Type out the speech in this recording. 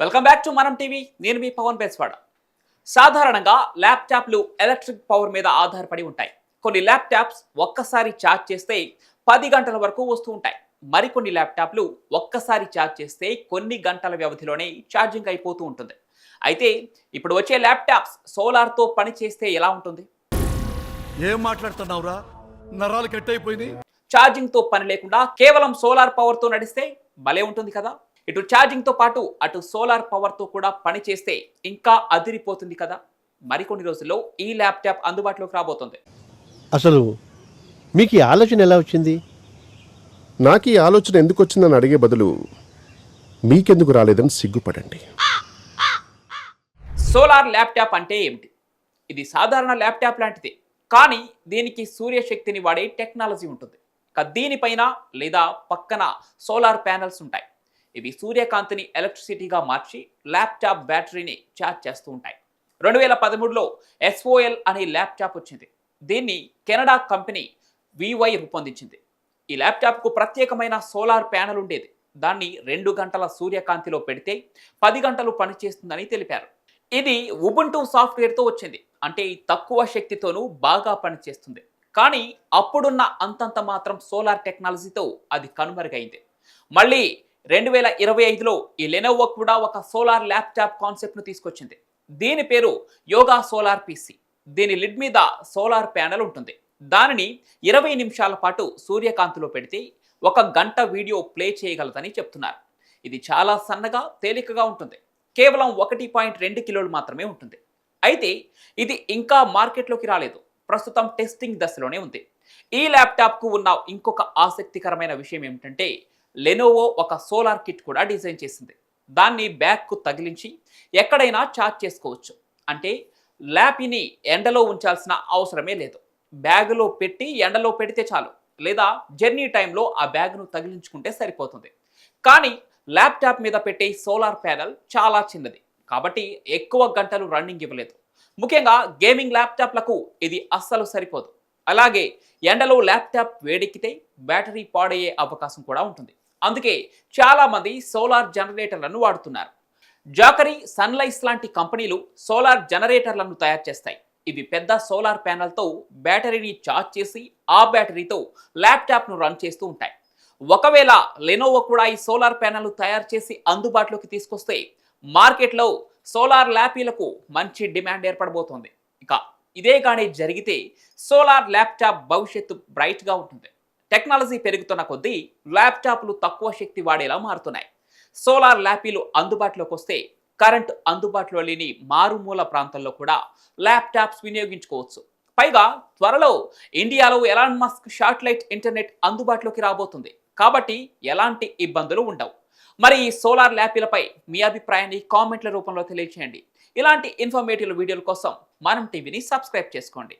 Welcome back to మనం TV. నేను మీ పవన్ పేస్వాడ. సాధారణంగా ల్యాప్టాప్లు ఎలక్ట్రిక్ పవర్ మీద ఆధారపడి ఉంటాయి. కొన్ని ల్యాప్టాప్స్ ఒక్కసారి ఛార్జ్ చేస్తే 10 గంటల వరకు వస్తూ ఉంటాయి. మరికొన్ని ల్యాప్టాప్లు ఒక్కసారి ఛార్జ్ చేస్తే కొన్ని గంటల వ్యవధిలోనే ఛార్జింగ్ అయిపోతూ ఉంటుంది. అయితే ఇప్పుడు వచ్చే ల్యాప్టాప్స్ సోలార్తో పనిచేస్తే ఎలా ఉంటుంది? ఏం మాట్లాడుతున్నావురా? నరాలు కట్ అయిపోయింది. ఛార్జింగ్తో పని లేకుండా కేవలం సోలార్ పవర్తో నడిస్తే భలే ఉంటుంది కదా. ఇటు ఛార్జింగ్తో పాటు అటు సోలార్ పవర్తో కూడా పని చేస్తే ఇంకా అదిరిపోతుంది కదా. మరికొన్ని రోజుల్లో ఈ ల్యాప్టాప్ అందుబాటులోకి రాబోతుంది. అసలు మీకు ఈ ఆలోచన ఎలా వచ్చింది? నాకు ఈ ఆలోచన ఎందుకు వచ్చిందని అడిగే బదులు మీకెందుకు రాలేదని సిగ్గుపడండి. సోలార్ ల్యాప్టాప్ అంటే ఏమిటి? ఇది సాధారణ ల్యాప్టాప్ లాంటిది, కానీ దీనికి సూర్యశక్తిని వాడే టెక్నాలజీ ఉంటుంది. దీనిపైన లేదా పక్కన సోలార్ ప్యానెల్స్ ఉంటాయి. ఇవి సూర్యకాంతిని ఎలక్ట్రిసిటీగా మార్చి ల్యాప్టాప్ బ్యాటరీని ఛార్జ్ చేస్తూ ఉంటాయి. 2013లో SOL అనే ల్యాప్టాప్ వచ్చింది. దీన్ని కెనడా కంపెనీ VY రూపొందించింది. ఈ ల్యాప్టాప్కు ప్రత్యేకమైన సోలార్ ప్యానెల్ ఉండేది. దాన్ని 2 గంటల సూర్యకాంతిలో పెడితే 10 గంటలు పనిచేస్తుందని తెలిపారు. ఇది ఉబుంటూ సాఫ్ట్వేర్తో వచ్చింది. అంటే తక్కువ శక్తితోనూ బాగా పనిచేస్తుంది. కానీ అప్పుడున్న అంతంత మాత్రం సోలార్ టెక్నాలజీతో అది కనుమరుగైంది. మళ్ళీ 2025లో ఈ లెనోవో కూడా ఒక సోలార్ ల్యాప్టాప్ కాన్సెప్ట్ను తీసుకొచ్చింది. దీని పేరు యోగా సోలార్ PC. దీని లిడ్ మీద సోలార్ ప్యానెల్ ఉంటుంది. దానిని 20 నిమిషాల పాటు సూర్యకాంతిలో పెడితే 1 గంట వీడియో ప్లే చేయగలదని చెప్తున్నారు. ఇది చాలా సన్నగా తేలికగా ఉంటుంది. కేవలం 1.2 కిలోలు మాత్రమే ఉంటుంది. అయితే ఇది ఇంకా మార్కెట్లోకి రాలేదు. ప్రస్తుతం టెస్టింగ్ దశలోనే ఉంది. ఈ ల్యాప్టాప్కు ఉన్న ఇంకొక ఆసక్తికరమైన విషయం ఏమిటంటే లెనోవో ఒక సోలార్ కిట్ కూడా డిజైన్ చేసింది. దాన్ని బ్యాగ్కు తగిలించి ఎక్కడైనా ఛార్జ్ చేసుకోవచ్చు. అంటే ల్యాప్ని ఎండలో ఉంచాల్సిన అవసరమే లేదు. బ్యాగులో పెట్టి ఎండలో పెడితే చాలు, లేదా జర్నీ టైంలో ఆ బ్యాగ్ను తగిలించుకుంటే సరిపోతుంది. కానీ ల్యాప్టాప్ మీద పెట్టే సోలార్ ప్యానెల్ చాలా చిన్నది కాబట్టి ఎక్కువ గంటలు రన్నింగ్ ఇవ్వలేదు. ముఖ్యంగా గేమింగ్ ల్యాప్టాప్లకు ఇది అస్సలు సరిపోదు. అలాగే ఎండలో ల్యాప్టాప్ వేడెక్కితే బ్యాటరీ పాడయ్యే అవకాశం కూడా ఉంటుంది. అందుకే చాలామంది సోలార్ జనరేటర్లను వాడుతున్నారు. జాకరీ, సన్లైస్ లాంటి కంపెనీలు సోలార్ జనరేటర్లను తయారు చేస్తాయి. ఇవి పెద్ద సోలార్ ప్యానెల్తో బ్యాటరీని ఛార్జ్ చేసి ఆ బ్యాటరీతో ల్యాప్టాప్ను రన్ చేస్తూ ఉంటాయి. ఒకవేళ లెనోవో కూడా ఈ సోలార్ ప్యానెల్ తయారు చేసి అందుబాటులోకి తీసుకొస్తే మార్కెట్లో సోలార్ ల్యాపీలకు మంచి డిమాండ్ ఏర్పడబోతోంది. ఇక ఇదే కానీ జరిగితే సోలార్ ల్యాప్టాప్ భవిష్యత్తు బ్రైట్గా ఉంటుంది. టెక్నాలజీ పెరుగుతున్న కొద్దీ ల్యాప్టాప్లు తక్కువ శక్తి వాడేలా మారుతున్నాయి. సోలార్ ల్యాపీలు అందుబాటులోకి వస్తే కరెంట్ అందుబాటులో లేని మారుమూల ప్రాంతాల్లో కూడా ల్యాప్టాప్స్ వినియోగించుకోవచ్చు. పైగా త్వరలో ఇండియాలో ఎలాన్ మస్క్ శాటిలైట్ ఇంటర్నెట్ అందుబాటులోకి రాబోతుంది. కాబట్టి ఎలాంటి ఇబ్బందులు ఉండవు. మరి ఈ సోలార్ ల్యాపీలపై మీ అభిప్రాయాన్ని కామెంట్ల రూపంలో తెలియజేయండి. ఇలాంటి ఇన్ఫర్మేటివ్ వీడియోల కోసం మనం టీవీని సబ్స్క్రైబ్ చేసుకోండి.